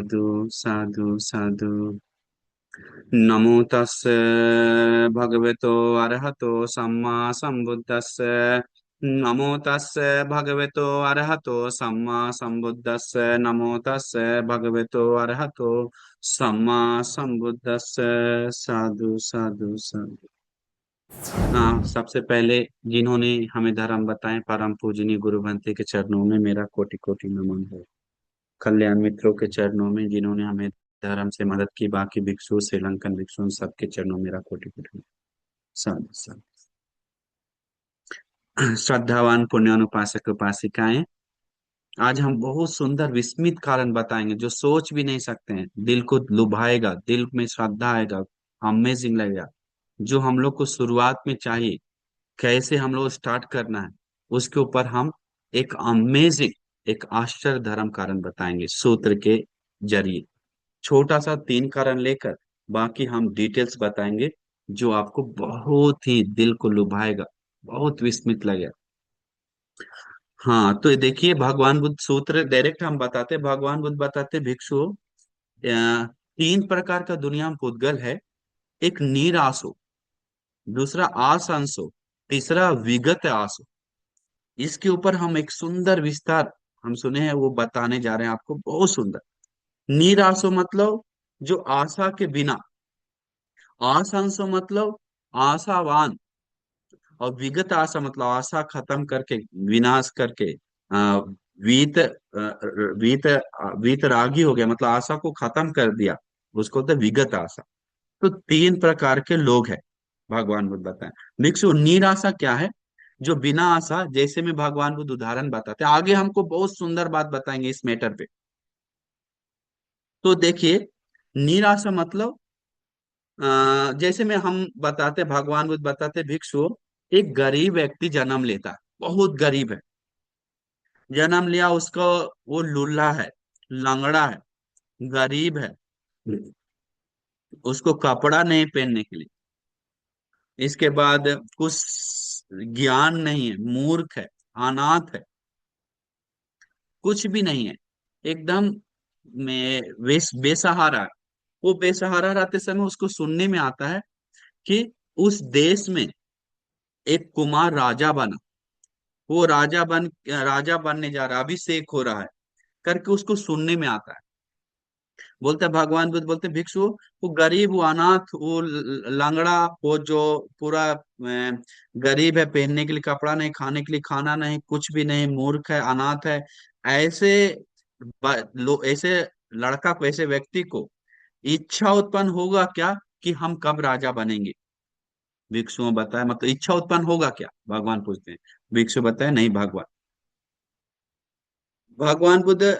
साधु साधु साधु। नमो तस् भगवतो अरहतो सम्मा सम्बुद्धस्स। नमो तस् भगवतो अरहतो सम्मा सम्बुद्धस्स। नमो तस् भगवतो अरहतो सम्मा सम्बुद्धस्स। साधु साधु साधु। हाँ, सबसे पहले जिन्होंने हमें धर्म बताए परम पूजनीय गुरु भंते के चरणों में मेरा कोटि कोटि नमन है। कल्याण मित्रों के चरणों में जिन्होंने हमें धर्म से मदद की, बाकी भिक्षु श्रीलंकन भिक्षु सबके चरणों में मेरा कोटि कोटि साधु साधु। श्रद्धावान पुण्यानुपासक उपासिकाएं, आज हम बहुत सुंदर विस्मित कारण बताएंगे जो सोच भी नहीं सकते हैं, दिल को लुभाएगा, दिल में श्रद्धा आएगा, अमेजिंग लगेगा। जो हम लोग को शुरुआत में चाहिए, कैसे हम लोग स्टार्ट करना है, उसके ऊपर हम एक अमेजिंग, एक आश्चर्य धर्म कारण बताएंगे सूत्र के जरिए। छोटा सा 3 कारण लेकर बाकी हम डिटेल्स बताएंगे जो आपको बहुत ही दिल को लुभाएगा, बहुत विस्मित लगेगा। हाँ, तो ये देखिए, भगवान बुद्ध सूत्र डायरेक्ट हम बताते, भगवान बुद्ध बताते भिक्षु 3 प्रकार का दुनिया में पुद्गल है। एक नीर आसो, दूसरा आसंसो, तीसरा विगत आसो। इसके ऊपर हम एक सुंदर विस्तार हम सुने हैं, वो बताने जा रहे हैं आपको, बहुत सुंदर। नीर आसो मतलब जो आशा के बिना, आसंसो मतलब आशावान, और विगत आशा मतलब आशा खत्म करके, विनाश करके, वीत वीत वीतरागी हो गया, मतलब आशा को खत्म कर दिया, उसको होता है विगत आशा। तो 3 प्रकार के लोग हैं, भगवान बुद्ध बताएं। भिक्षु निराशा क्या है? जो बिना आशा, जैसे में भगवान बुद्ध उदाहरण बताते हैं, आगे हमको बहुत सुंदर बात बताएंगे इस मैटर पे। तो देखिए, निराशा मतलब जैसे में हम बताते, भगवान बुद्ध बताते भिक्षु, एक गरीब व्यक्ति जन्म लेता है, बहुत गरीब है, जन्म लिया, उसको, वो लुल्ला है, लंगड़ा है, गरीब है, उसको कपड़ा नहीं पहनने के लिए, इसके बाद कुछ ज्ञान नहीं है, मूर्ख है, अनाथ है, कुछ भी नहीं है, एकदम में बेसहारा है। वो बेसहारा रहते समय उसको सुनने में आता है कि उस देश में एक कुमार राजा बना, वो राजा बनने जा रहा है, अभिषेक हो रहा है करके उसको सुनने में आता है। बोलते हैं, भगवान बुद्ध बोलते हैं, भिक्षु, वो गरीब, वो अनाथ, वो लंगड़ा, वो जो पूरा गरीब है, पहनने के लिए कपड़ा नहीं, खाने के लिए खाना नहीं, कुछ भी नहीं, मूर्ख है, अनाथ है, ऐसे ऐसे लड़का को, ऐसे व्यक्ति को इच्छा उत्पन्न होगा क्या कि हम कब राजा बनेंगे? भिक्षुओं बताया, मतलब इच्छा उत्पन्न होगा क्या, भगवान पूछते हैं। भिक्षु बताए, नहीं भगवान। भगवान बुद्ध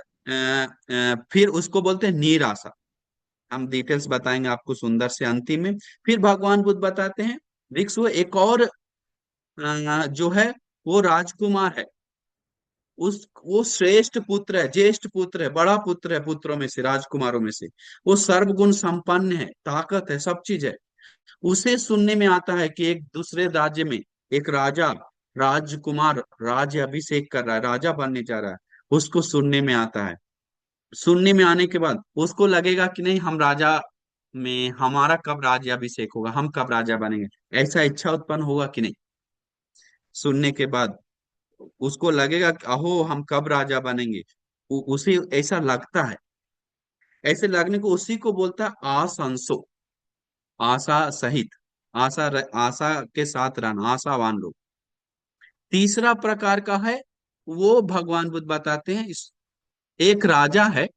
फिर उसको बोलते हैं निराशा। हम डिटेल्स बताएंगे आपको सुंदर से अंतिम में। फिर भगवान बुद्ध बताते हैं, भिक्षु एक और जो है, वो राजकुमार है, उस वो श्रेष्ठ पुत्र है, ज्येष्ठ पुत्र है, बड़ा पुत्र है, पुत्रों में से, राजकुमारों में से, वो सर्वगुण संपन्न है, ताकत है, सब चीज है। उसे सुनने में आता है कि एक दूसरे राज्य में एक राजा, राजकुमार राज्य अभिषेक कर रहा है, राजा बनने जा रहा है, उसको सुनने में आता है। सुनने में आने के बाद उसको लगेगा कि नहीं, हम राजा में, हमारा कब राज्य अभिषेक होगा, हम कब राजा बनेंगे, ऐसा इच्छा उत्पन्न होगा कि नहीं? सुनने के बाद उसको लगेगा कि अहो, हम कब राजा बनेंगे, उसे ऐसा लगता है। ऐसे लगने को उसी को बोलता है आसंसो, आशा सहित, आशा के साथ रहना, आशावान लोग। तीसरा प्रकार का है, वो भगवान बुद्ध बताते हैं, एक राजा है,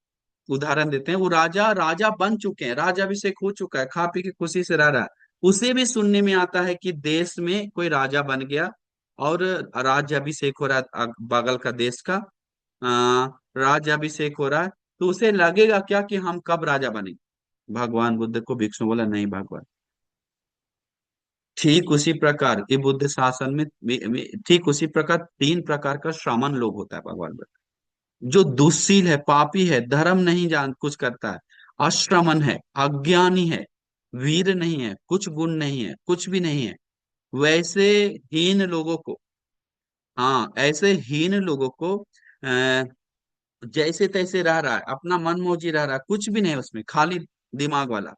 उदाहरण देते हैं, वो राजा राजा बन चुके हैं, राजा अभिषेक हो चुका है, खा पी के खुशी से रह रहा है। उसे भी सुनने में आता है कि देश में कोई राजा बन गया और राज्य अभिषेक हो रहा है, बगल का देश का राज्य अभिषेक हो रहा है। तो उसे लगेगा क्या कि हम कब राजा बनेंगे? भगवान बुद्ध को भिक्षु बोला, नहीं भगवान। ठीक उसी प्रकार ये बुद्ध शासन में ठीक उसी प्रकार 3 प्रकार का श्रमण लोग होता है, भगवान बुद्ध। जो दुश्शील है, पापी है, धर्म नहीं जान कुछ करता है, अश्रमण है, अज्ञानी है, वीर नहीं है, कुछ गुण नहीं है, कुछ भी नहीं है, वैसे हीन लोगों को, हाँ, ऐसे हीन लोगों को जैसे तैसे रह रहा है, अपना मन मौजी रह रहा है, कुछ भी नहीं उसमें, खाली दिमाग वाला,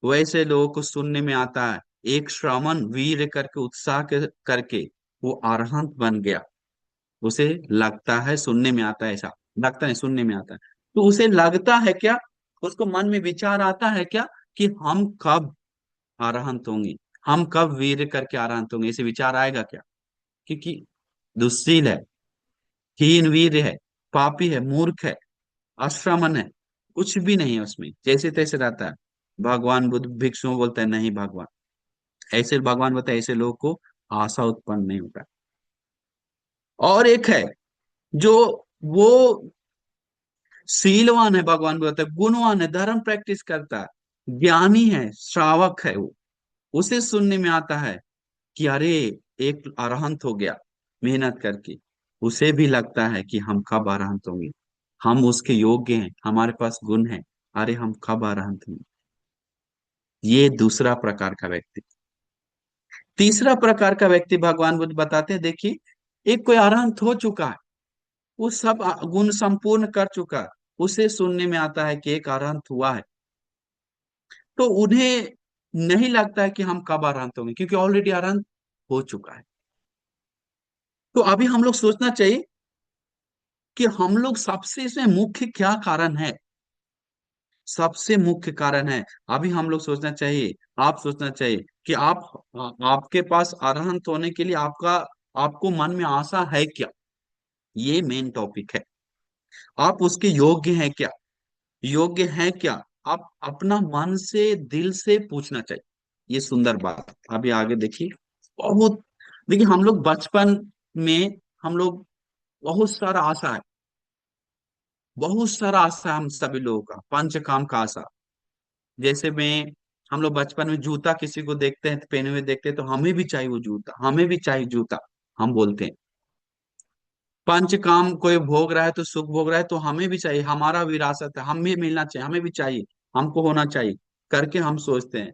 वैसे लोगों को सुनने में आता है एक श्रमण वीर करके उत्साह करके वो अरहंत बन गया। उसे लगता है, सुनने में आता है ऐसा, लगता है सुनने में आता है, तो उसे लगता है क्या, उसको मन में विचार आता है क्या कि हम कब अरहंत होंगे, हम कब वीर करके अरहंत होंगे, ऐसे विचार आएगा क्या? क्योंकि दुश्शील है, हीन वीर है, पापी है, मूर्ख है, अश्रमण है, कुछ भी नहीं है उसमें, जैसे तैसे रहता है। भगवान बुद्ध भिक्षुओं बोलते हैं नहीं भगवान, ऐसे भगवान बोलते हैं ऐसे लोगों को आशा उत्पन्न नहीं होता। और एक है जो वो शीलवान है, भगवान बोलते हैं गुणवान है, धर्म प्रैक्टिस करता है, ज्ञानी है, श्रावक है वो, उसे सुनने में आता है कि अरे एक अरहंत हो गया मेहनत करके, उसे भी लगता है कि हम कब अरहंत होंगे, हम उसके योग्य हैं, हमारे पास गुण है, अरे हम कब अरहंत होंगे। ये दूसरा प्रकार का व्यक्ति। तीसरा प्रकार का व्यक्ति भगवान बुद्ध बताते हैं, देखिए, एक कोई अरहंत हो चुका है, वो सब गुण संपूर्ण कर चुका है, उसे सुनने में आता है कि एक अरहंत हुआ है, तो उन्हें नहीं लगता है कि हम कब अरहंत होंगे, क्योंकि ऑलरेडी अरहंत हो चुका है। तो अभी हम लोग सोचना चाहिए कि हम लोग सबसे इसमें मुख्य क्या कारण है, सबसे मुख्य कारण है, अभी हम लोग सोचना चाहिए, आप सोचना चाहिए कि आपके पास अरहंत होने के लिए आपका, आपको मन में आशा है क्या, ये मेन टॉपिक है। आप उसके योग्य हैं क्या, योग्य हैं क्या, आप अपना मन से दिल से पूछना चाहिए। ये सुंदर बात, अभी आगे देखिए। बहुत, देखिए हम लोग बचपन में, हम लोग बहुत सारा आशा है, बहुत सारा आशा है हम सभी लोगों का, पंचकाम का आशा। जैसे में हम लोग बचपन में जूता किसी को देखते हैं तो पहने हुए देखते हैं, तो हमें भी चाहिए वो जूता, हमें भी चाहिए जूता, हम बोलते हैं। पंचकाम कोई भोग रहा है तो सुख भोग रहा है तो हमें भी चाहिए, हमारा विरासत है, हमें मिलना चाहिए, हमें भी चाहिए, हमको होना चाहिए करके हम सोचते हैं।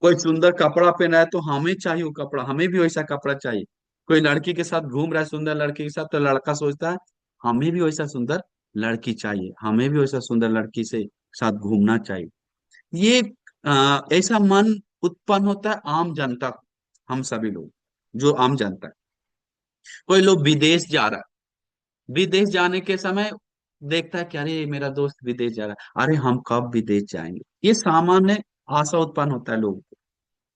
कोई सुंदर कपड़ा पहना है तो हमें चाहिए वो कपड़ा, हमें भी वैसा कपड़ा चाहिए। कोई लड़की के साथ घूम रहा है, सुंदर लड़की के साथ, तो लड़का सोचता है हमें भी वैसा सुंदर लड़की चाहिए, हमें भी वैसा सुंदर लड़की से साथ घूमना चाहिए। ये ऐसा मन उत्पन्न होता है आम जनता को, हम सभी लोग, जो आम जनता है। कोई लोग विदेश जा रहा है, विदेश जाने के समय देखता है कि अरे मेरा दोस्त विदेश जा रहा है, अरे हम कब विदेश जाएंगे, ये सामान्य आशा उत्पन्न होता है लोगों को।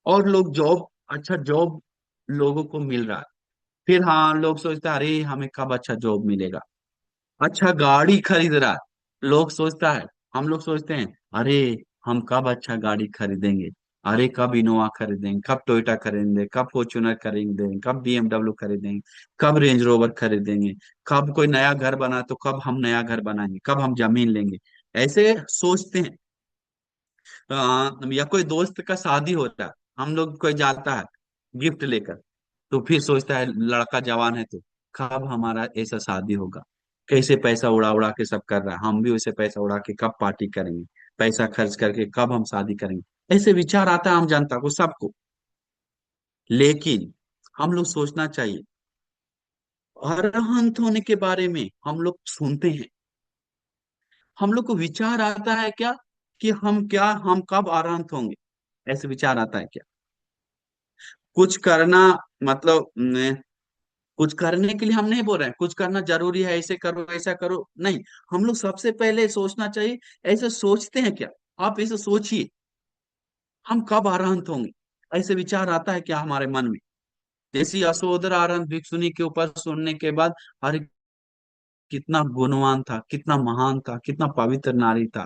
और लोग जॉब, अच्छा जॉब लोगों को मिल रहा है, फिर हाँ लोग सोचते हैं अरे हमें कब अच्छा जॉब मिलेगा। अच्छा गाड़ी खरीद रहा है, लोग सोचता है, हम लोग सोचते हैं अरे हम कब अच्छा गाड़ी खरीदेंगे, अरे कब इनोवा खरीदेंगे, कब टोयोटा खरीदेंगे, कब फॉर्च्यूनर खरीदेंगे, कब बीएमडब्ल्यू खरीदेंगे, कब रेंज रोवर खरीदेंगे, कब कोई नया घर बना तो कब हम नया घर बनाएंगे, कब हम जमीन लेंगे, ऐसे सोचते हैं। या कोई दोस्त का शादी होता है, हम लोग कोई जाता है गिफ्ट लेकर, तो फिर सोचता है लड़का जवान है तो कब हमारा ऐसा शादी होगा, कैसे पैसा उड़ा उड़ा के सब कर रहा है, हम भी वैसे पैसा उड़ा के कब पार्टी करेंगे, पैसा खर्च करके कब हम शादी करेंगे, ऐसे विचार आता है आम जनता को, सबको। लेकिन हम लोग सोचना चाहिए, अरहंत होने के बारे में हम लोग सुनते हैं, हम लोग को विचार आता है क्या कि हम क्या, हम कब अरहंत होंगे, ऐसे विचार आता है क्या? कुछ करना, मतलब कुछ करने के लिए हम नहीं बोल रहे हैं कुछ करना जरूरी है, ऐसे करो ऐसा करो, नहीं। हम लोग सबसे पहले सोचना चाहिए, ऐसे सोचते हैं क्या, आप ऐसे सोचिए, हम कब अरहंत होंगे, ऐसे विचार आता है क्या हमारे मन में? जैसे यशोधरा अरहंत भिक्षुनी के ऊपर सुनने के बाद, अरे कितना गुणवान था, कितना महान था, कितना पवित्र नारी था,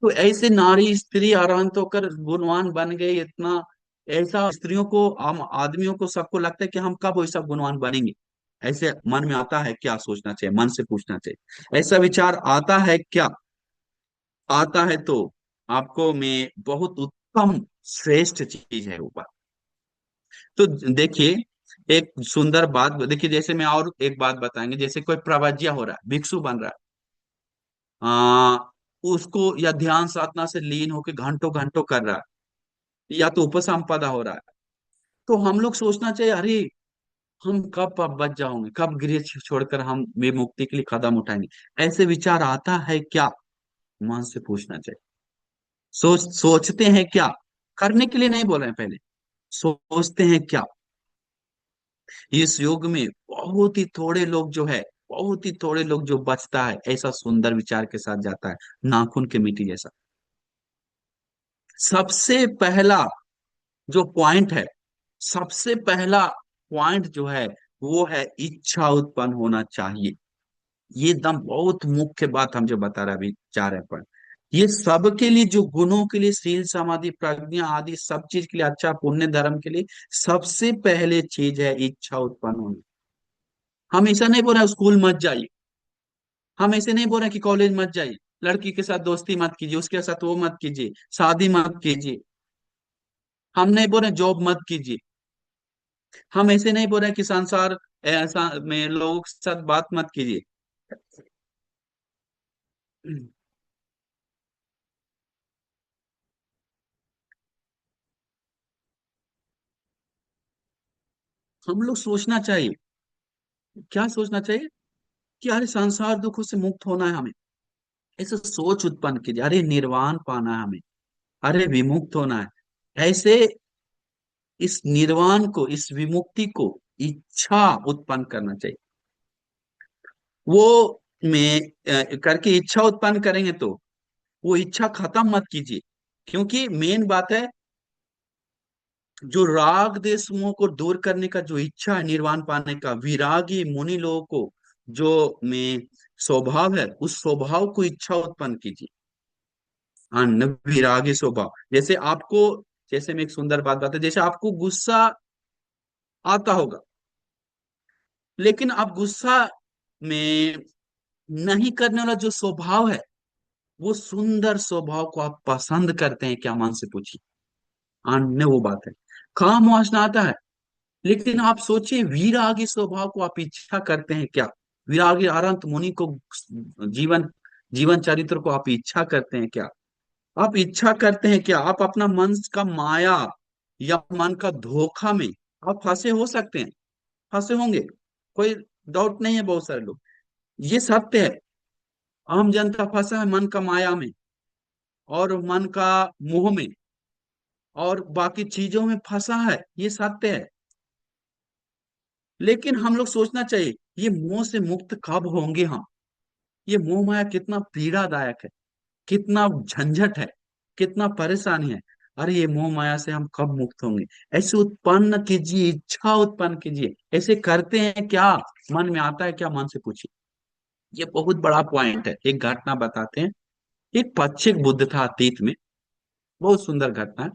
तो ऐसे नारी स्त्री अरहंत होकर गुणवान बन गई इतना, ऐसा स्त्रियों को, आम आदमियों को, सबको लगता है कि हम कब वैसा गुणवान बनेंगे, ऐसे मन में आता है क्या, सोचना चाहिए, मन से पूछना चाहिए, ऐसा विचार आता है क्या? आता है तो आपको में बहुत उत्तम श्रेष्ठ चीज है ऊपर। तो देखिए, एक सुंदर बात देखिए, जैसे मैं और एक बात बताएंगे, जैसे कोई प्रवज्ञा हो रहा है, भिक्षु बन रहा है, आ, उसको या ध्यान साधना से लीन होकर घंटों घंटों कर रहा है, या तो उपसंपदा हो रहा है, तो हम लोग सोचना चाहिए अरे हम कब अब बच जाओगे, कब गृह छोड़कर हम विमुक्ति के लिए कदम उठाएंगे, ऐसे विचार आता है क्या? मन से पूछना चाहिए। सोचते हैं क्या? करने के लिए नहीं बोल रहे हैं पहले, सोचते हैं क्या? इस युग में बहुत ही थोड़े लोग जो है, बहुत ही थोड़े लोग जो बचता है ऐसा सुंदर विचार के साथ जाता है, नाखून के मिट्टी जैसा। सबसे पहला जो पॉइंट है, सबसे पहला पॉइंट जो है वो है इच्छा उत्पन्न होना चाहिए। ये एकदम बहुत मुख्य बात हम जो बता रहे अभी जा रहे हैं पर, ये सबके लिए, जो गुणों के लिए, शील समाधि प्रज्ञा आदि सब चीज के लिए, अच्छा पुण्य धर्म के लिए सबसे पहले चीज है इच्छा उत्पन्न होनी। हम ऐसा नहीं बोल रहे स्कूल मत जाइए, हम ऐसे नहीं बोल रहे कि कॉलेज मत जाइए, लड़की के साथ दोस्ती मत कीजिए, उसके साथ वो मत कीजिए, शादी मत कीजिए। हम नहीं बोल रहे जॉब मत कीजिए, हम ऐसे नहीं बोल रहे कि संसार ऐसा में लोगों के साथ बात मत कीजिए। हम लोग सोचना चाहिए, क्या सोचना चाहिए? कि अरे संसार दुखों से मुक्त होना है हमें, ऐसे सोच उत्पन्न कीजिए। अरे निर्वाण पाना है हमें, अरे विमुक्त होना है, ऐसे इस निर्वाण को, इस विमुक्ति को इच्छा उत्पन्न करना चाहिए। वो में करके इच्छा उत्पन्न करेंगे तो वो इच्छा खत्म मत कीजिए। क्योंकि मेन बात है, जो राग देश मोह को दूर करने का जो इच्छा है निर्वाण पाने का, विरागी मुनि लोगों को जो में स्वभाव है, उस स्वभाव को इच्छा उत्पन्न कीजिए। अन्न विरागी स्वभाव, जैसे आपको, जैसे मैं एक सुंदर बात बताता, जैसे आपको गुस्सा आता होगा, लेकिन आप गुस्सा में नहीं करने वाला जो स्वभाव है, वो सुंदर स्वभाव को आप पसंद करते हैं क्या? मन से पूछिए। अन्य वो बात है। काम वासना आता है, लेकिन आप सोचिए वीरागी स्वभाव को आप इच्छा करते हैं क्या? विरागी अनंत मुनि को, जीवन जीवन चरित्र को आप इच्छा करते हैं क्या? आप इच्छा करते हैं क्या? आप अपना मन का माया या मन का धोखा में आप फंसे हो सकते हैं, फंसे होंगे, कोई डाउट नहीं है। बहुत सारे लोग, ये सत्य है। आम जनता फंसा है मन का माया में, और मन का मोह में, और बाकी चीजों में फंसा है, ये सत्य है। लेकिन हम लोग सोचना चाहिए ये मोह से मुक्त कब होंगे हम? ये मोह माया कितना पीड़ादायक है, कितना झंझट है, कितना परेशानी है। अरे ये मोह माया से हम कब मुक्त होंगे? ऐसे उत्पन्न कीजिए, इच्छा उत्पन्न कीजिए। ऐसे करते हैं क्या? मन में आता है क्या? मन से पूछिए। ये बहुत बड़ा पॉइंट है। एक घटना बताते हैं। एक पच्चीक बुद्ध था अतीत में, बहुत सुंदर घटना है।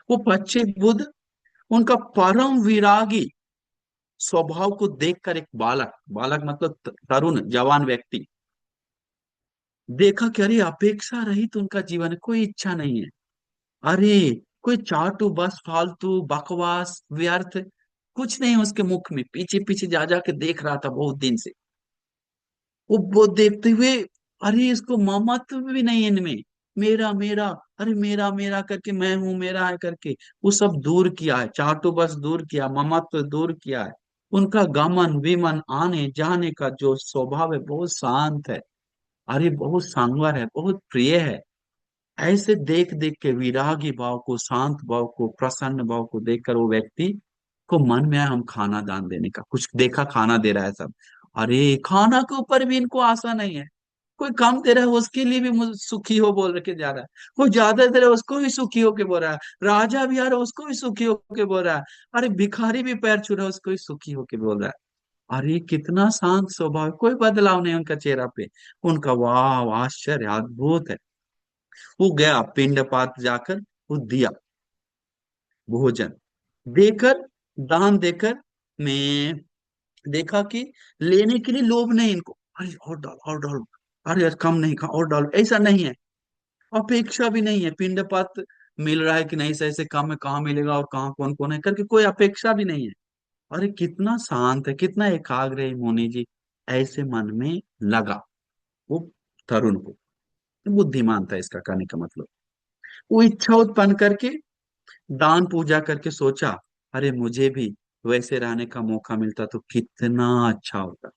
वो पच्चीक बुद्ध, उनका परम विरागी स्वभाव को देखकर एक बालक, बालक मतलब तरुण जवान व्यक्ति, देखा कि अरे अपेक्षा रहित उनका जीवन है, कोई इच्छा नहीं है। अरे कोई चाटू बस फालतू बकवास व्यर्थ, कुछ नहीं उसके मुख में, पीछे पीछे जा जा के देख रहा था बहुत दिन से। वो देखते हुए, अरे इसको ममत्व भी नहीं है इनमें, मेरा मेरा, अरे मेरा मेरा करके, मैं हूं मेरा है करके, वो सब दूर किया है, चाटू बस दूर किया, ममत्व दूर किया है। उनका गमन विमन आने जाने का जो स्वभाव है बहुत शांत है। अरे बहुत सांगवर है, बहुत प्रिय है। ऐसे देख देख के विरागी भाव को, शांत भाव को, प्रसन्न भाव को देखकर वो व्यक्ति को मन में आया हम खाना दान देने का। कुछ देखा खाना दे रहा है सब, अरे खाना के ऊपर भी इनको आशा नहीं है। कोई कम दे रहा है उसके लिए भी सुखी हो बोल के जा रहा है, कोई ज्यादा दे रहा है उसको भी सुखी होके बोल रहा है, राजा भी आ रहा है उसको भी सुखी होके बोल रहा है, अरे भिखारी भी पैर छू रहा है उसको भी सुखी होके बोल रहा है। अरे कितना शांत स्वभाव, कोई बदलाव नहीं उनका चेहरा पे। उनका वाह आश्चर्य अद्भुत है। वो गया पिंडपात जाकर, वो दिया भोजन देकर, दान देकर, मैं देखा कि लेने के लिए लोभ नहीं इनको, अरे और डालो और डालो, अरे यार कम नहीं खा और डालो, ऐसा नहीं है। अपेक्षा भी नहीं है, पिंडपात मिल रहा है कि नहीं, सही से कम में कहाँ मिलेगा और कहाँ कौन कौन है करके कोई अपेक्षा भी नहीं है। अरे कितना शांत है, कितना एकाग्र है मोनी जी। ऐसे मन में लगा वो तरुण को, बुद्धिमान था इसका कहने का मतलब। वो इच्छा उत्पन्न करके दान पूजा करके सोचा, अरे मुझे भी वैसे रहने का मौका मिलता तो कितना अच्छा होता।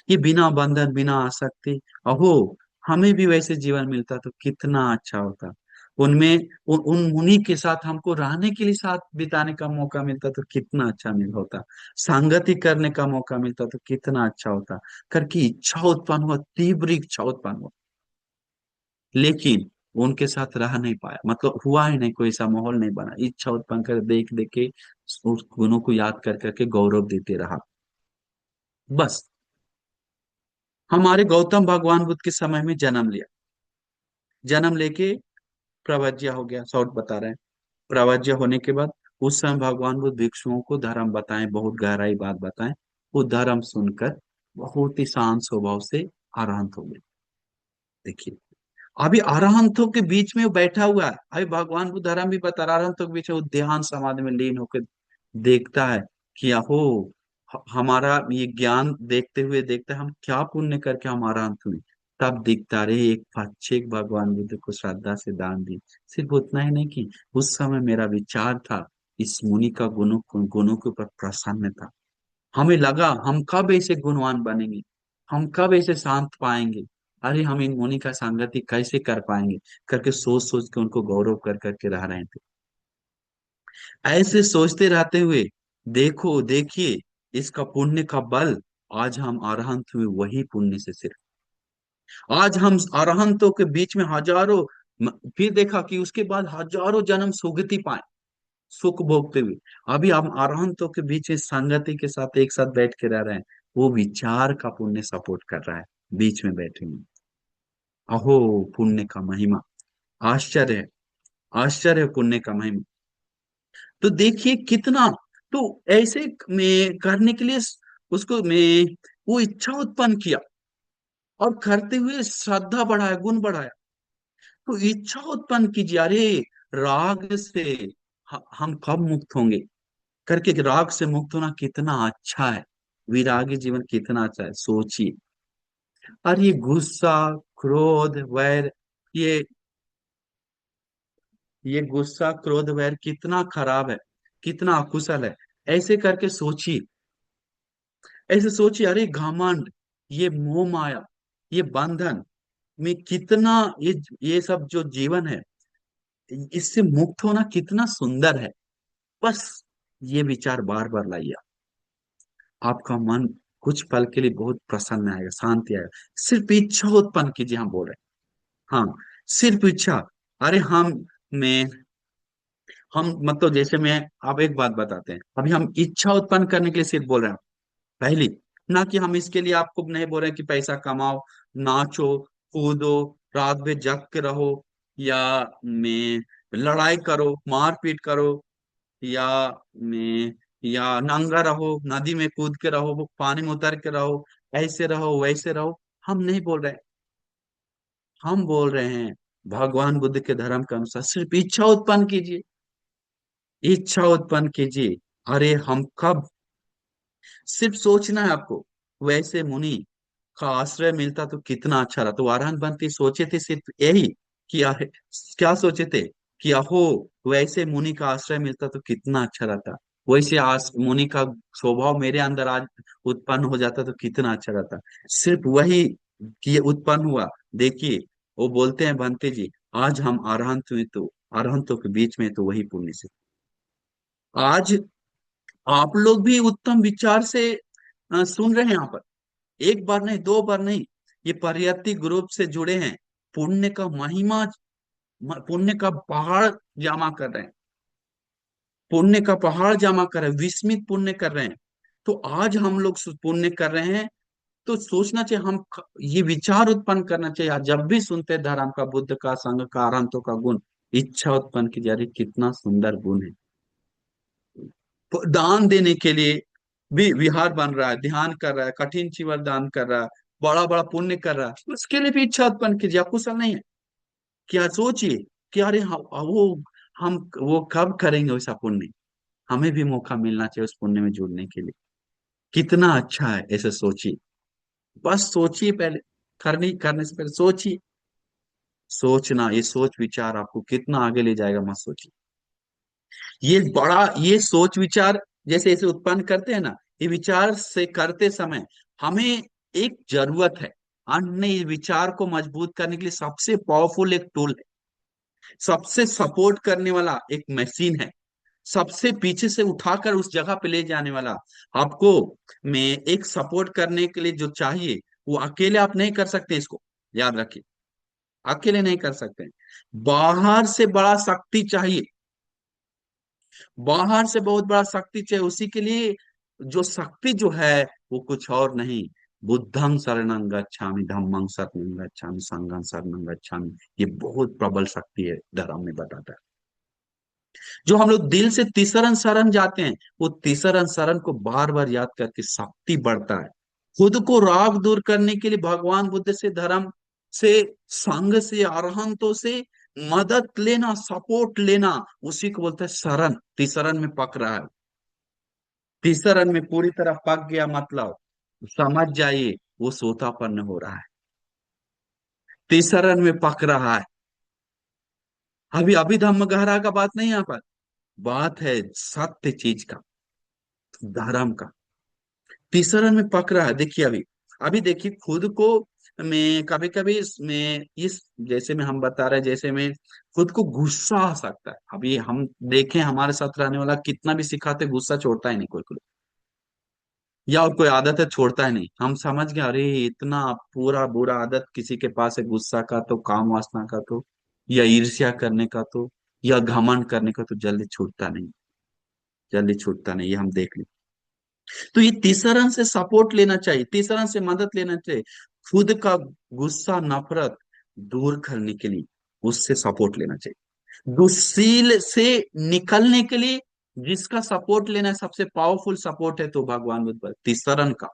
ये बिना बंधन बिना आसक्ति, अहो, हमें भी वैसे जीवन मिलता तो कितना अच्छा होता। उनमें उन मुनि के साथ हमको रहने के लिए साथ बिताने का मौका मिलता तो कितना अच्छा मिल होता। संगति करने का मौका मिलता तो कितना अच्छा होता। करके इच्छा उत्पन्न हुआ, तीव्र इच्छा उत्पन्न हुआ, लेकिन उनके साथ रह नहीं पाया, मतलब हुआ ही नहीं, कोई ऐसा माहौल नहीं बना। इच्छा उत्पन्न कर देख देख के उस गुणों को याद कर करके गौरव देते रहा। बस हमारे गौतम भगवान बुद्ध के समय में जन्म लिया, जन्म लेके प्रवज्ञा हो गया, शॉर्ट बता रहे हैं। प्रवज्ञा होने के बाद उस समय भगवान बुद्ध भिक्षुओं को धर्म बताएं, बहुत गहराई बात बताएं। वो धर्म सुनकर बहुत ही शांत स्वभाव से अरहंत हो गए। देखिए, अभी अरहंतों के बीच में वो बैठा हुआ है। अभी भगवान बुद्ध धर्म भी बता रहा है, अरहंतों के बीच में वो ध्यान समाधि में लीन होकर देखता है कि अहो, हमारा ये ज्ञान देखते हुए देखते हम क्या पुण्य करके हम अरहंत हुए। तब दिखता रहे एक पक्षी भगवान बुद्ध को श्रद्धा से दान दी। सिर्फ उतना ही नहीं कि उस समय मेरा विचार था, इस मुनि का गुणों के ऊपर प्रसन्न था। हमें लगा हम कब ऐसे गुणवान बनेंगे, हम कब ऐसे शांत पाएंगे, अरे हम इन मुनि का संगति कैसे कर पाएंगे, करके सोच सोच के उनको गौरव कर करके रह रहे थे। ऐसे सोचते रहते हुए देखो देखिए, इसका पुण्य का बल, आज हम अरहंत हुए वही पुण्य से सिर्फ। आज हम अरहंतों के बीच में हजारों, फिर देखा कि उसके बाद हजारों जन्म सुगति पाए, सुख भोगते हुए। अभी हम अरहंतों के बीच में संगति के साथ एक साथ बैठ के रह रहे हैं। वो विचार का पुण्य सपोर्ट कर रहा है, बीच में बैठे हुए। अहो, पुण्य का महिमा, आश्चर्य है, आश्चर्य है पुण्य का महिमा। तो देखिए कितना, तो ऐसे में करने के लिए उसको में वो इच्छा उत्पन्न किया, और करते हुए श्रद्धा बढ़ाया, गुण बढ़ाया। तो इच्छा उत्पन्न कीजिए, अरे राग से हम कब मुक्त होंगे, करके राग से मुक्त होना कितना अच्छा है, विरागी जीवन कितना अच्छा है, सोचिए। और ये गुस्सा, क्रोध, वैर, ये ये गुस्सा क्रोध वैर कितना खराब है, कितना अकुशल है। ऐसे करके सोचिए, ऐसे सोचिए, अरे घमंड, ये मोह माया, ये बंधन में कितना, ये सब जो जीवन है, इससे मुक्त होना कितना सुंदर है। बस ये विचार बार बार लाइए, आपका मन कुछ पल के लिए बहुत प्रसन्न आएगा, शांति आएगा। सिर्फ इच्छा उत्पन्न कीजिए, हम बोल रहे हैं, हाँ, सिर्फ इच्छा। अरे मैं हम मतलब जैसे मैं, आप एक बात बताते हैं, अभी हम इच्छा उत्पन्न करने के लिए सिर्फ बोल रहे हैं, पहली, ना कि हम इसके लिए आपको नहीं बोल रहे हैं कि पैसा कमाओ, नाचो, कूदो, रात भर जग के रहो, या मैं लड़ाई करो, मारपीट करो, या मैं या नंगा रहो, नदी में कूद के रहो, वो पानी में उतर के रहो, ऐसे रहो वैसे रहो, हम नहीं बोल रहे। हम बोल रहे हैं भगवान बुद्ध के धर्म के अनुसार सिर्फ इच्छा उत्पन्न कीजिए, इच्छा उत्पन्न कीजिए। अरे हम कब, सिर्फ सोचना है आपको, वैसे मुनि का आश्रय मिलता तो कितना अच्छा रहा। तो अरहंत बनते सोचे थे सिर्फ यही कि अरे, क्या सोचे थे कि अहो, वैसे मुनि का आश्रय मिलता तो कितना अच्छा रहता, वैसे मुनि का स्वभाव मेरे अंदर आज उत्पन्न हो जाता तो कितना अच्छा रहता। सिर्फ वही कि ये उत्पन्न हुआ। देखिए, वो बोलते हैं बनते जी, आज हम अरहंत हुए तो अरहंतों के बीच में तो वही पुण्य से। आज आप लोग भी उत्तम विचार से सुन रहे हैं यहाँ पर, एक बार नहीं, दो बार नहीं, ये परियति ग्रुप से जुड़े हैं, पुण्य का महिमा, पुण्य का पहाड़ जमा कर रहे हैं, पुण्य का पहाड़ जमा कर रहे हैं, विस्मित पुण्य कर रहे हैं। तो आज हम लोग पुण्य कर रहे हैं, तो सोचना चाहिए, ये विचार उत्पन्न करना चाहिए। आज जब भी सुनते हैं धर्म का, बुद्ध का, संघ का, अरहंतों का गुण, इच्छा उत्पन्न की जा रही, कितना सुंदर गुण है। दान देने के लिए भी विहार बन रहा है, ध्यान कर रहा है, कठिन चीवर दान कर रहा है, बड़ा बड़ा पुण्य कर रहा है, उसके लिए भी इच्छा उत्पन्न कीजिए। कुशल नहीं है क्या, सोचिए कि अरे हम वो कब करेंगे वैसा पुण्य, हमें भी मौका मिलना चाहिए उस पुण्य में जुड़ने के लिए। कितना अच्छा है, ऐसे सोचिए, बस सोचिए पहले, करने से पहले सोचिए। सोचना, ये सोच विचार आपको कितना आगे ले जाएगा, मत सोचिए। ये सोच विचार जैसे इसे उत्पन्न करते हैं ना, ये विचार से करते समय हमें एक जरूरत है। अन्य इस विचार को मजबूत करने के लिए सबसे पावरफुल एक टूल है, सबसे सपोर्ट करने वाला एक मशीन है, सबसे पीछे से उठाकर उस जगह पे ले जाने वाला आपको में एक सपोर्ट करने के लिए जो चाहिए, वो अकेले आप नहीं कर सकते इसको, याद रखिए। अकेले नहीं कर सकते, बाहर से बड़ा शक्ति चाहिए, बाहर से बहुत बड़ा शक्ति चाहिए उसी के लिए। जो शक्ति जो है वो कुछ और नहीं, बुद्धं शरणं गच्छामि, धम्मं शरणं गच्छामि, संघं शरणं गच्छामि। ये बहुत प्रबल शक्ति है, धर्म में बताता है। जो हम लोग दिल से तीसरन शरण जाते हैं, वो तीसरन शरण को बार बार याद करके शक्ति बढ़ता है। खुद को राग दूर करने के लिए भगवान बुद्ध से, धर्म से, संघ से, अरहंतों से मदद लेना, सपोर्ट लेना, उसी को बोलते हैं शरण। तीसरन में पक रहा है, तीसरन में पूरी तरह पक गया, मतलब समझ जाइए वो सोतापन्न हो रहा है, तीसरन में पक रहा है। अभी अभी धम्म गहरा का बात नहीं, यहाँ पर बात है सत्य चीज का, धर्म का। तीसरा में पक रहा है। देखिए अभी, अभी देखिए खुद को, मैं कभी कभी इसमें इस, जैसे में हम बता रहे हैं, जैसे में खुद को गुस्सा आ सकता है। अभी हम देखें हमारे साथ रहने वाला कितना भी सिखाते, गुस्सा छोड़ता ही नहीं कोई कोई, या और कोई आदत है छोड़ता ही नहीं। हम समझ गए अरे इतना पूरा बुरा आदत किसी के पास है, गुस्सा का तो, काम वासना का तो, या ईर्ष्या करने का तो, या घमंड करने का तो, जल्दी छूटता नहीं, जल्दी छूटता नहीं, ये हम देख लें। तो ये तीसरन से सपोर्ट लेना चाहिए, तीसरन से मदद लेना चाहिए, खुद का गुस्सा नफरत दूर करने के लिए उससे सपोर्ट लेना चाहिए। दुश्शील से निकलने के लिए जिसका सपोर्ट लेना है, सबसे पावरफुल सपोर्ट है तो भगवान बुद्ध, तीसरन का।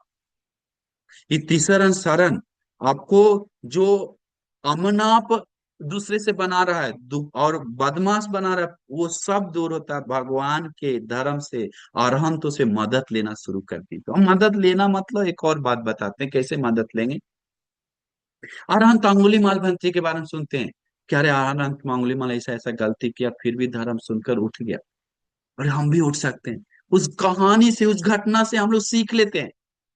ये तीसरन शरण आपको, जो अमनाप दूसरे से बना रहा है, और बदमाश बना रहा है, वो सब दूर होता है भगवान के धर्म से, अरहंतों से मदद लेना शुरू कर दी। तो हम मदद लेना मतलब, एक और बात बताते हैं कैसे मदद लेंगे। अरहंत अंगुली माल भंते के बारे में सुनते हैं, क्या अरे अरहंत अंगुली माल ऐसा ऐसा गलती किया फिर भी धर्म सुनकर उठ गया, और हम भी उठ सकते हैं। उस कहानी से, उस घटना से हम लोग सीख लेते हैं।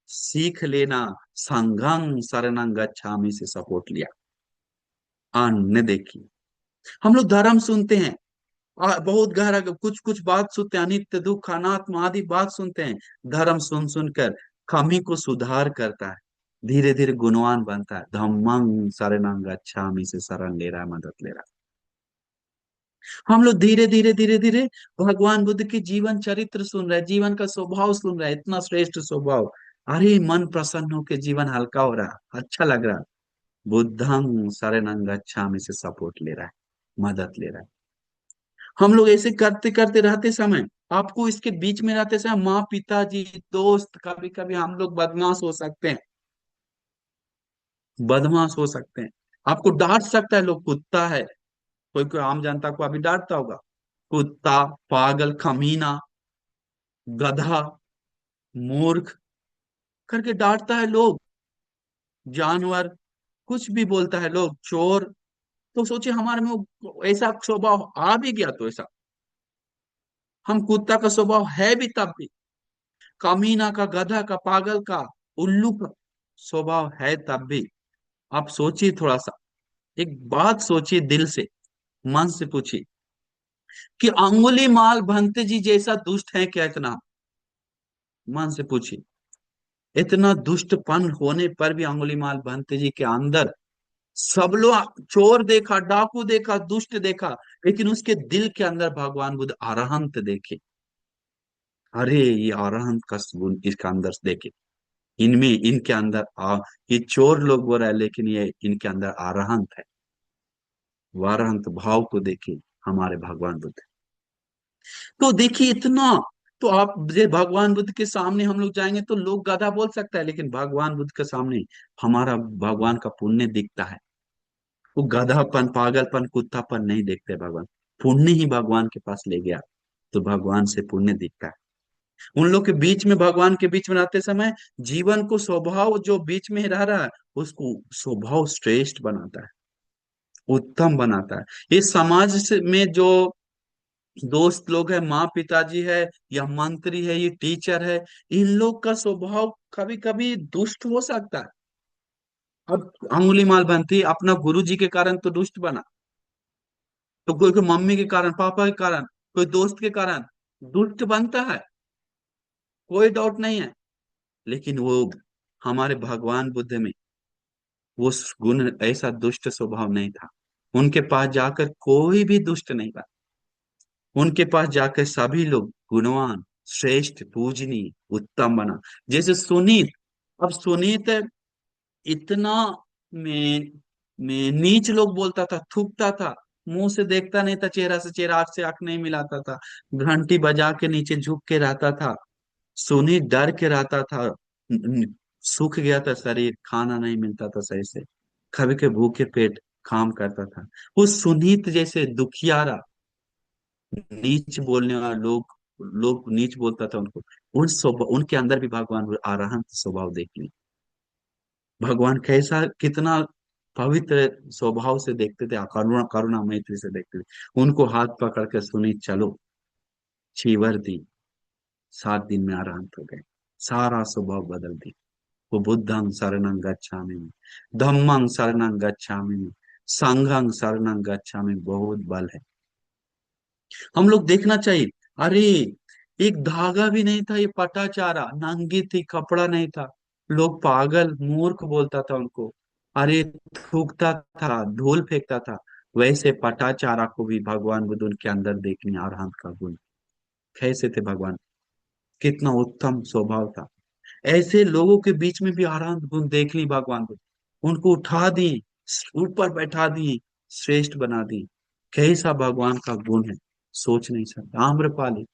सीख लेना, संघं शरणं गच्छामि से सपोर्ट लिया। अन्य देखिए, हम लोग धर्म सुनते हैं, बहुत गहरा कुछ कुछ बात सुनते हैं, अनित्य दुख अनात्म आदि बात सुनते हैं। धर्म सुन सुनकर कमी को सुधार करता है, धीरे धीरे गुणवान बनता है। धम्मं शरणं गच्छामि से शरण ले रहा है, मदद ले रहा है। हम लोग धीरे धीरे धीरे धीरे भगवान बुद्ध के जीवन चरित्र सुन रहे हैं, जीवन का स्वभाव सुन रहे हैं, इतना श्रेष्ठ स्वभाव। अरे मन प्रसन्न होकर जीवन हल्का हो रहा, अच्छा लग रहा। बुद्धं शरणं गच्छामि से सपोर्ट ले रहा है, मदद ले रहा है। हम लोग ऐसे करते करते रहते समय, आपको इसके बीच में रहते समय माँ पिताजी दोस्त, कभी कभी हम लोग बदमाश हो सकते हैं, बदमाश हो सकते हैं। आपको डांट सकता है लोग, कुत्ता है, कोई कोई आम जनता को अभी डांटता होगा, कुत्ता, पागल, कमीना, गधा, मूर्ख करके डांटता है लोग, जानवर, कुछ भी बोलता है लोग, चोर। तो सोचिए हमारे में ऐसा स्वभाव आ भी गया तो ऐसा, हम कुत्ता का स्वभाव है भी तब भी, कमीना का, गधा का, पागल का, उल्लू का स्वभाव है तब भी। आप सोचिए थोड़ा सा, एक बात सोचिए दिल से, मन से पूछिए कि अंगुली माल भंते जी जैसा दुष्ट है क्या इतना? मन से पूछिए, इतना दुष्टपन होने पर भी अंगुली माल भंते जी के अंदर, सब लोग चोर देखा, डाकू देखा, दुष्ट देखा, लेकिन उसके दिल के अंदर भगवान बुद्ध अरहंत देखे। अरे ये अरहंत का गुण इसके अंदर देखे, इनमें, इनके अंदर ये चोर लोग बोल रहा है लेकिन ये इनके अंदर अरहंत है। वारंत भाव को देखिए हमारे भगवान बुद्ध। तो देखिए इतना, तो आप ये भगवान बुद्ध के सामने हम लोग जाएंगे तो लोग गधा बोल सकता है, लेकिन भगवान बुद्ध के सामने हमारा भगवान का पुण्य दिखता है। वो गधापन, पागलपन, कुत्तापन नहीं देखते भगवान, पुण्य ही भगवान के पास ले गया, तो भगवान से पुण्य दिखता है। उन लोग के बीच में, भगवान के बीच में रहते समय जीवन को, स्वभाव जो बीच में रह रहा है उसको स्वभाव श्रेष्ठ बनाता है, उत्तम बनाता है। इस समाज में जो दोस्त लोग है, माँ पिताजी है, या मंत्री है, ये टीचर है, इन लोग का स्वभाव कभी कभी दुष्ट हो सकता है। अब अंगुली माल बनती है अपना गुरु जी के कारण तो दुष्ट बना, तो कोई कोई मम्मी के कारण, पापा के कारण, कोई दोस्त के कारण दुष्ट बनता है, कोई डाउट नहीं है। लेकिन वो हमारे भगवान बुद्ध में वो गुण, ऐसा दुष्ट स्वभाव नहीं था। उनके पास जाकर कोई भी दुष्ट नहीं था। उनके पास जाकर सभी लोग गुणवान, श्रेष्ठ, पूजनीय, उत्तम बना। जैसे सुनीत, अब सुनीत इतना में नीच लोग बोलता था, थूकता था, मुंह से देखता नहीं था, चेहरा से चेहरा, आंख से आंख नहीं मिलाता था, घंटी बजा के नीचे झुक के रहता था, सुनीत डर के रहता था, सूख गया था शरीर, खाना नहीं मिलता था सही से, कभी के भूखे पेट काम करता था। वो सुनीत जैसे दुखियारा, नीच बोलने वाला लोग, लोग नीच बोलता था उनको, उनके अंदर भी भगवान अरहंत स्वभाव देख ली। भगवान कैसा, कितना पवित्र स्वभाव से देखते थे, करुणा करुणा मैत्री से देखते थे। उनको हाथ पकड़ के सुनी चलो, छीवर दी, 7 दिन में अरहंत हो गए, सारा स्वभाव बदल दी। वो बुद्धं शरणं गच्छामि, धम्मं शरणं गच्छामि, संघं शरणं गच्छामि, बहुत बल है। हम लोग देखना चाहिए। अरे एक धागा भी नहीं था, ये पटाचारा नंगी थी, कपड़ा नहीं था, लोग पागल मूर्ख बोलता था उनको, अरे थूकता था, धूल फेंकता था। वैसे पटाचारा को भी भगवान बुद्ध उनके अंदर देखने अरहंत का गुण, कैसे थे भगवान, कितना उत्तम स्वभाव था। ऐसे लोगों के बीच में भी अरहंत गुण देख ली भगवान बुद्ध, उनको उठा दी, ऊपर बैठा दी, श्रेष्ठ बना दी। कैसा भगवान का गुण है, सोच नहीं सकते। आम्रपाली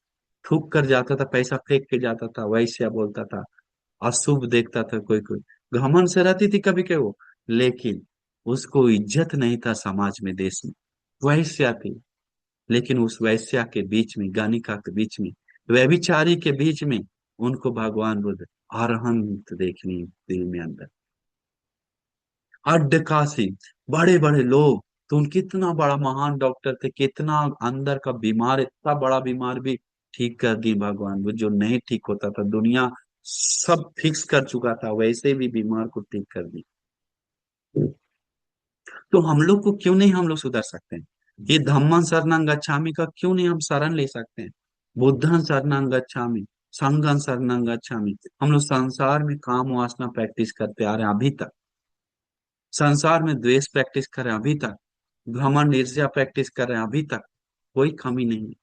थूक कर जाता था, पैसा फेंक के जाता था, वैश्या बोलता था, अशुभ देखता था कोई कोई, घमंड से रहती थी कभी के वो, लेकिन उसको इज्जत नहीं था समाज में, देश में। वैश्या थी, लेकिन उस वैश्या के बीच में, गणिका के बीच में, व्यभिचारी के बीच में, उनको भगवान बुद्ध अरहंत देखनी दिल में अंदर। अड्डकासी, बड़े बड़े लोग, तो उन कितना बड़ा महान डॉक्टर थे, कितना अंदर का बीमार, इतना बड़ा बीमार भी ठीक कर दी भगवान। वो जो नहीं ठीक होता था, दुनिया सब फिक्स कर चुका था, वैसे भी बीमार को ठीक कर दी। तो हम लोग को क्यों नहीं, हम लोग सुधर सकते हैं? ये धम्मं शरणं गच्छामि का क्यों नहीं हम शरण ले सकते हैं? बुद्धं शरणं गच्छामि, संघं शरणं गच्छामि। हम लोग संसार में काम वासना प्रैक्टिस करते आ रहे हैं अभी तक, संसार में द्वेष प्रैक्टिस कर रहे हैं अभी तक, घमंड ईर्ष्या प्रैक्टिस कर रहे हैं अभी तक, कोई कमी नहीं है,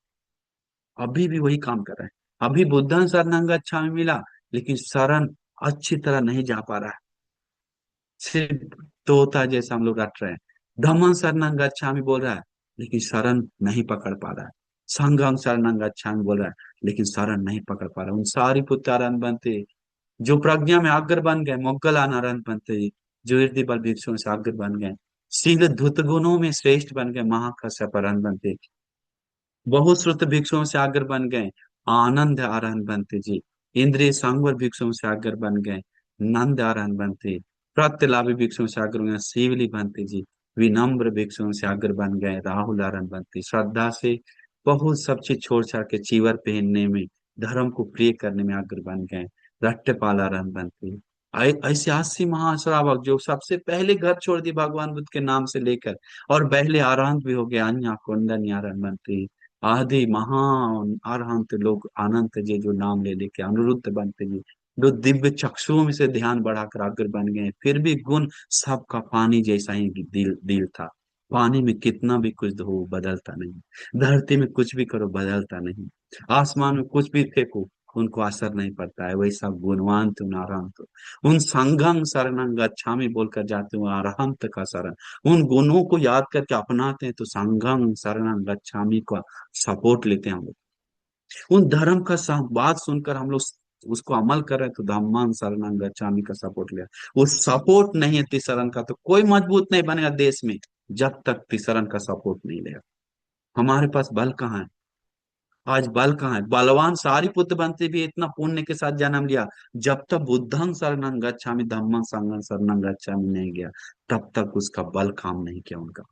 अभी भी वही काम कर रहे हैं। अभी बुद्धं शरणं गच्छामि मिला, लेकिन शरण अच्छी तरह नहीं जा पा रहा है, सिर्फ तोता जैसा हम लोग रट रहे हैं। धम्मं शरणं गच्छामि बोल रहा है, लेकिन शरण नहीं पकड़ पा रहा है। संघं शरणं गच्छामि बोल रहा है, लेकिन शरण नहीं पकड़ पा रहा है। उन सारी पुत्रारन बनते, जो प्रज्ञा में अग्र बन गए, मोग्गलानारन बनते, जो इर्दि बल भिक्षुओं से अग्र बन गए, शील धुत गुणों में श्रेष्ठ बन गए, महाकश्यप अरहंत बनते, बहुत श्रुत भिक्षुओं से अग्र बन गए, आनंद अरहंत बनते जी, इंद्रिय संवर भिक्षुओं से अग्र बन गए, नंद अरहंत बनते, प्रत्यलाभी भिक्षुओं से अग्र बन गए, शिवली बनते जी, विनम्र भिक्षुओं से अग्र बन गए, राहुल अरहंत बनते, श्रद्धा से बहुत सब चीज छोड़ छाड़ के चीवर पहनने में, धर्म को प्रिय करने में अग्र बन गए, रट्टपाल अरहंत बनते। ऐसे 80 महाश्रावक जो सबसे पहले घर छोड़ दिए भगवान बुद्ध के नाम से लेकर, और पहले अरहंत भी हो गए, अन्या कुंदन अरहंत बनते, आदि महान अरहंत लोग अनंत जी जो नाम ले लेके अनिरुद्ध बनते जी, जो दिव्य चक्षुओं में से ध्यान बढ़ाकर अग्र बन गए। फिर भी गुण सबका पानी जैसा ही दिल दिल था, पानी में कितना भी कुछ धो बदलता नहीं, धरती में कुछ भी करो बदलता नहीं, आसमान में कुछ भी फेंको उनको असर नहीं पड़ता है। वैसा गुणवान तुम अरहंत हो। उन संघं शरणं गच्छामि बोलकर जाते हो अरहंत का शरण, उन गुणों को याद करके अपनाते हैं तो संघं शरणं गच्छामि का सपोर्ट लेते हैं हम लोग। उन धर्म का बात सुनकर हम लोग उसको अमल कर रहे हैं तो धम्मं शरणं गच्छामि का सपोर्ट लिया। वो सपोर्ट नहीं है तिसरन का, तो कोई मजबूत नहीं बनेगा देश में, जब तक तिसरन का सपोर्ट नहीं लेगा। हमारे पास बल कहाँ है? आज बल कहाँ है? बलवान सारिपुत्र बनते भी इतना पुण्य के साथ जन्म लिया, जब तक बुद्धं शरणं गच्छामि धम्मं संघं शरणं गच्छामि नहीं गया, तब तक उसका बल काम नहीं किया उनका।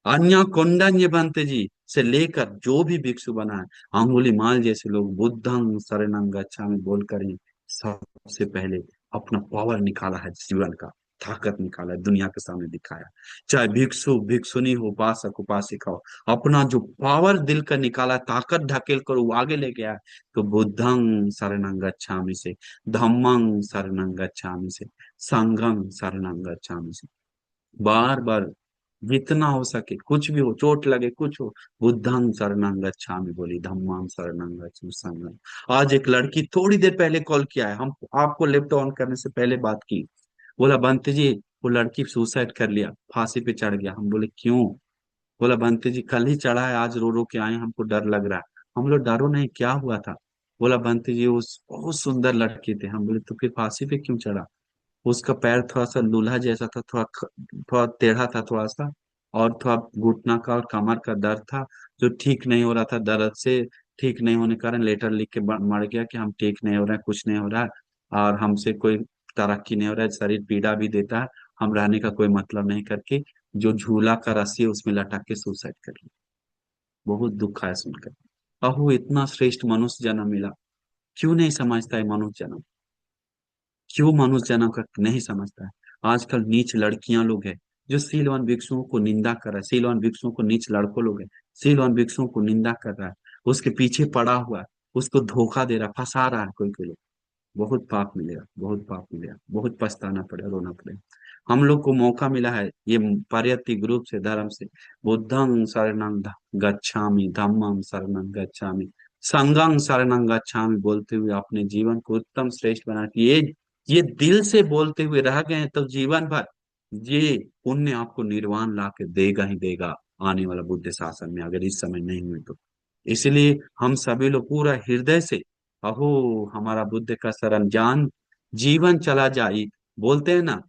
अन्य कौंडन्य बनते जी से लेकर जो भी भिक्षु बना है, अंगुली माल जैसे लोग बुद्धं शरणं गच्छामि बोलकर ही सबसे पहले अपना पावर निकाला है, जीवन का ताकत निकाला है, दुनिया के सामने दिखाया। चाहे भिक्षु भिक्षुनी हो, उपासक उपासिका हो, अपना जो पावर दिल का निकाला, ताकत ढकेल कर वो आगे लेके आया। तो बुद्धं शरणं गच्छामि से, धम्मं शरणं गच्छामि से, संघं शरणं गच्छामि से, बार बार जितना हो सके, कुछ भी हो, चोट लगे, कुछ हो, बुद्धं शरणं गच्छामि बोली, धम्मं शरणं गच्छामि, संघं। आज एक लड़की थोड़ी देर पहले कॉल किया है, हम आपको लेफ्ट ऑन करने से पहले बात की। बोला बंते जी, वो लड़की सुसाइड कर लिया, फांसी पे चढ़ गया। हम बोले क्यों? बोला बंते जी कल ही चढ़ा है, आज रो रो के आए, हमको डर लग रहा है। हम लोग डरो नहीं, क्या हुआ था? बोला बंते जी उस बहुत सुंदर लड़की थे। हम बोले तो फिर फांसी पे क्यों चढ़ा? उसका पैर थोड़ा सा लूल्हा जैसा था, थोड़ा टेढ़ा था थोड़ा सा, और थोड़ा घुटना का और कमर का दर्द था, जो ठीक नहीं हो रहा था। दर्द से ठीक नहीं होने के कारण लेटर लिख के मर गया कि हम ठीक नहीं हो रहे हैं, कुछ नहीं हो रहा है, और हमसे कोई तरक्की नहीं हो रहा है, शरीर पीड़ा भी देता है, हम रहने का कोई मतलब नहीं, करके जो झूला का रस्सी है उसमें लटक के सुसाइड कर लिया। बहुत दुख आया सुनकर। अहो इतना श्रेष्ठ मनुष्य जन्म मिला, क्यों नहीं समझता है मनुष्य जन्म? क्यों मनुष्य जन्म का नहीं समझता है? आजकल नीच लड़कियां लोग हैं जो सीलवान भिक्षुओं को निंदा कर रहा है, सीलवान भिक्षुओं को नीच लड़कों लोग हैं, सीलवान भिक्षुओं को निंदा कर रहा है, उसके पीछे पड़ा हुआ है, उसको धोखा दे रहा है, फंसा रहा है कोई कोई लोग। बहुत पाप मिलेगा, बहुत पाप मिलेगा, बहुत पछताना पड़ेगा, रोना पड़ेगा। हम लोग को मौका मिला है ये पर्यति ग्रुप से, धर्म से, बुद्धं शरणं गच्छामि, धम्मं शरणं गच्छामि, संघं शरणं गच्छामि बोलते हुए अपने जीवन को उत्तम श्रेष्ठ बना के ये दिल से बोलते हुए रह गए हैं, तो जीवन भर ये पुण्य आपको निर्वाण ला के देगा ही देगा, आने वाला बुद्ध शासन में, अगर इस समय नहीं हुए तो। इसलिए हम सभी लोग पूरा हृदय से, अहो हमारा बुद्ध का शरण जान, जीवन चला जाए, बोलते हैं ना,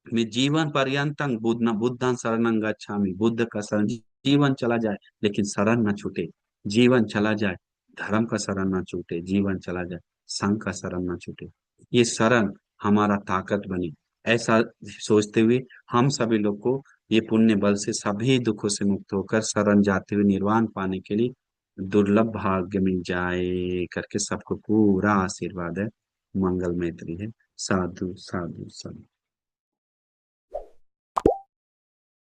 मैं जीवन पर्यंतं बुद्धं शरणं गच्छामि, बुद्ध का शरण, जीवन चला जाए लेकिन शरण न छूटे, जीवन चला जाए धर्म का शरण न छूटे, जीवन चला जाए संघ का शरण न छूटे, ये शरण हमारा ताकत बने। ऐसा सोचते हुए हम सभी लोग को ये पुण्य बल से सभी दुखों से मुक्त होकर शरण जाते हुए निर्वाण पाने के लिए दुर्लभ भाग्य मिल जाए करके सबको पूरा आशीर्वाद है, मंगल मैत्री है। साधु साधु साधु।